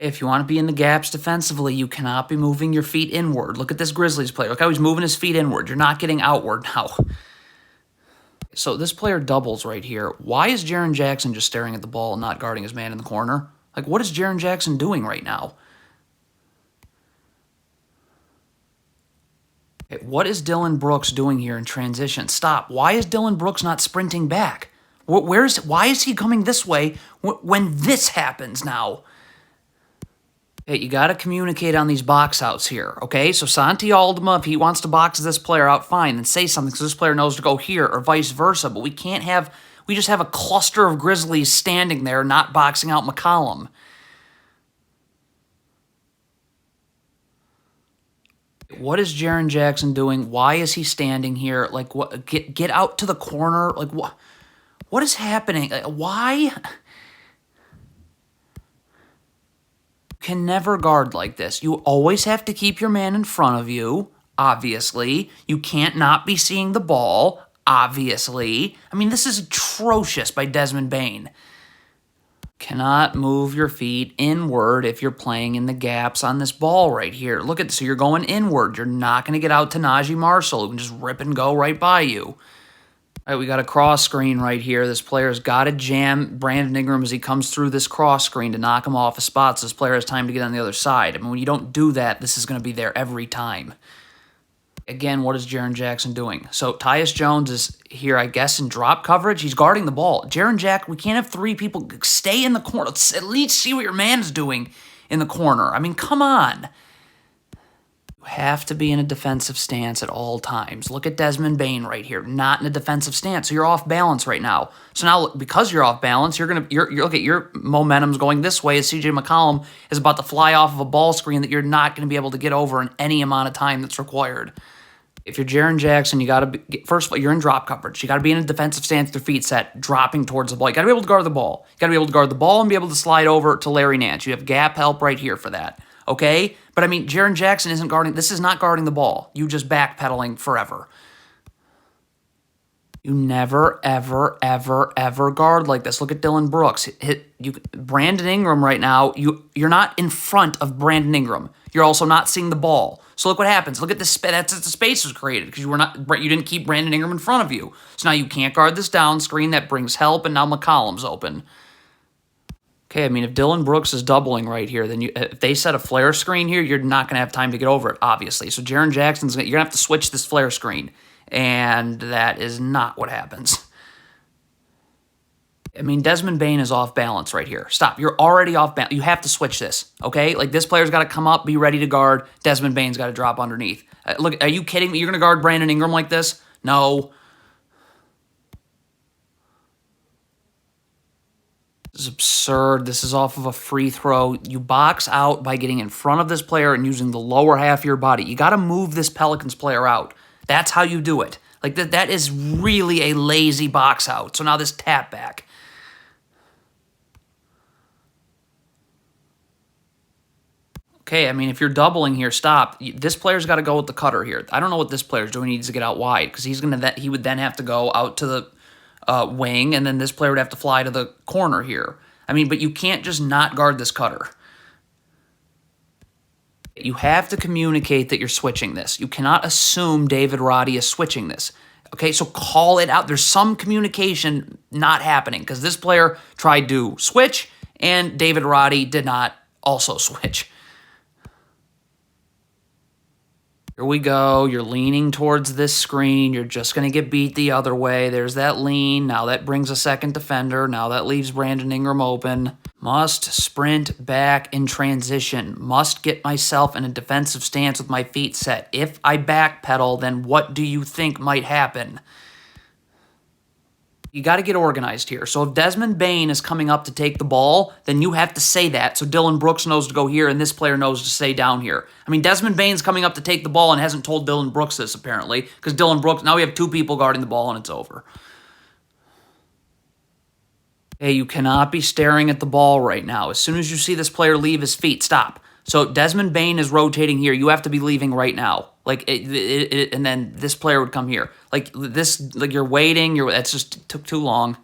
If you want to be in the gaps defensively, you cannot be moving your feet inward. Look at this Grizzlies player. Look how he's moving his feet inward. You're not getting outward now. So this player doubles right here. Why is Jaren Jackson just staring at the ball and not guarding his man in the corner? Like, what is Jaren Jackson doing right now? Okay, what is Dillon Brooks doing here in transition? Stop. Why is Dillon Brooks not sprinting back? Why is he coming this way when this happens now? Hey, you got to communicate on these box outs here, okay? So Santi Aldama, if he wants to box this player out, fine, then say something so this player knows to go here or vice versa. But we just have a cluster of Grizzlies standing there not boxing out McCollum. What is Jaren Jackson doing? Why is he standing here? Like, what? Get out to the corner. Like, what is happening? Why? Can never guard like this. You always have to keep your man in front of you, obviously. You can't not be seeing the ball, obviously. I mean, this is atrocious by Desmond Bane. Cannot move your feet inward if you're playing in the gaps on this ball right here. Look at this. So you're going inward. You're not going to get out to Najee Marshall, who can just rip and go right by you. All right, we got a cross screen right here. This player's got to jam Brandon Ingram as he comes through this cross screen to knock him off his spots. This player has time to get on the other side. I mean, when you don't do that, this is going to be there every time. Again, what is Jaren Jackson doing? So Tyus Jones is here, I guess, in drop coverage. He's guarding the ball. Jaren Jackson, we can't have three people stay in the corner. Let's at least see what your man's doing in the corner. I mean, come on. You have to be in a defensive stance at all times. Look at Desmond Bane right here, not in a defensive stance. So you're off balance right now. So now, because you're off balance, you're look at your momentum's going this way as CJ McCollum is about to fly off of a ball screen that you're not going to be able to get over in any amount of time that's required. If you're Jaren Jackson, you got to be, first of all, you're in drop coverage. You got to be in a defensive stance with your feet set, dropping towards the ball. You got to be able to guard the ball. You got to be able to guard the ball and be able to slide over to Larry Nance. You have gap help right here for that. Okay? But I mean, Jaren Jackson isn't guarding, this is not guarding the ball. You just backpedaling forever. You never, ever, ever, ever guard like this. Look at Dillon Brooks. Brandon Ingram right now, you're not in front of Brandon Ingram. You're also not seeing the ball. So look what happens. Look at this. That's the space was created because you didn't keep Brandon Ingram in front of you. So now you can't guard this down screen that brings help, and now McCollum's open. Okay, I mean, if Dillon Brooks is doubling right here, then if they set a flare screen here, you're not going to have time to get over it, obviously. So Jaren Jackson's you're going to have to switch this flare screen, and that is not what happens. I mean, Desmond Bane is off balance right here. Stop. You're already off balance. You have to switch this, okay? Like, this player's got to come up, be ready to guard. Desmond Bane's got to drop underneath. Look, are you kidding me? You're going to guard Brandon Ingram like this? No. This is absurd. This is off of a free throw. You box out by getting in front of this player and using the lower half of your body. You got to move this Pelicans player out. That's how you do it. Like, that is really a lazy box out. So now this tap back. Okay, I mean, if you're doubling here, stop. This player's got to go with the cutter here. I don't know what this player's doing. He needs to get out wide because he would then have to go out to the wing, and then this player would have to fly to the corner here. I mean, but you can't just not guard this cutter. You have to communicate that you're switching this. You cannot assume David Roddy is switching this. Okay, so call it out. There's some communication not happening because this player tried to switch, and David Roddy did not also switch. Here we go. You're leaning towards this screen. You're just going to get beat the other way. There's that lean. Now that brings a second defender. Now that leaves Brandon Ingram open. Must sprint back in transition. Must get myself in a defensive stance with my feet set. If I backpedal, then what do you think might happen? You got to get organized here. So if Desmond Bane is coming up to take the ball, then you have to say that. So Dillon Brooks knows to go here, and this player knows to stay down here. I mean, Desmond Bane's coming up to take the ball and hasn't told Dillon Brooks this, apparently, because Dillon Brooks, now we have two people guarding the ball, and it's over. Hey, you cannot be staring at the ball right now. As soon as you see this player leave his feet, stop. So Desmond Bane is rotating here. You have to be leaving right now. Like, and then this player would come here. Like, this, like, you're waiting. That's just took too long.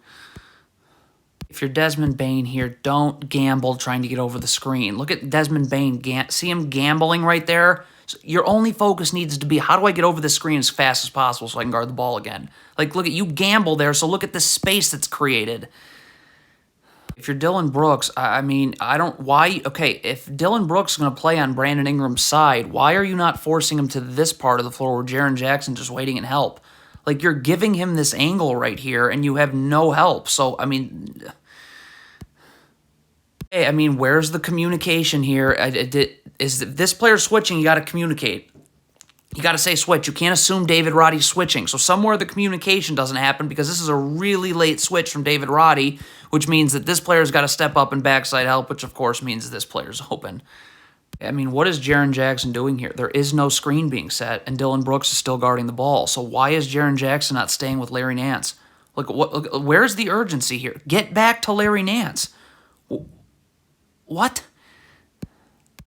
If you're Desmond Bain here, don't gamble trying to get over the screen. Look at Desmond Bain. See him gambling right there? So your only focus needs to be, how do I get over the screen as fast as possible so I can guard the ball again? Like, look at you gamble there, so look at the space that's created. If you're Dylan Brooks, I mean, if Dylan Brooks is going to play on Brandon Ingram's side, why are you not forcing him to this part of the floor where Jaren Jackson's just waiting in help? Like, you're giving him this angle right here, and you have no help. So, I mean, where's the communication here? Is this player switching? You got to communicate. You got to say switch. You can't assume David Roddy's switching. So somewhere the communication doesn't happen because this is a really late switch from David Roddy, which means that this player's got to step up and backside help, which of course means this player's open. I mean, what is Jaren Jackson doing here? There is no screen being set, and Dylan Brooks is still guarding the ball. So why is Jaren Jackson not staying with Larry Nance? Where's the urgency here? Get back to Larry Nance. What?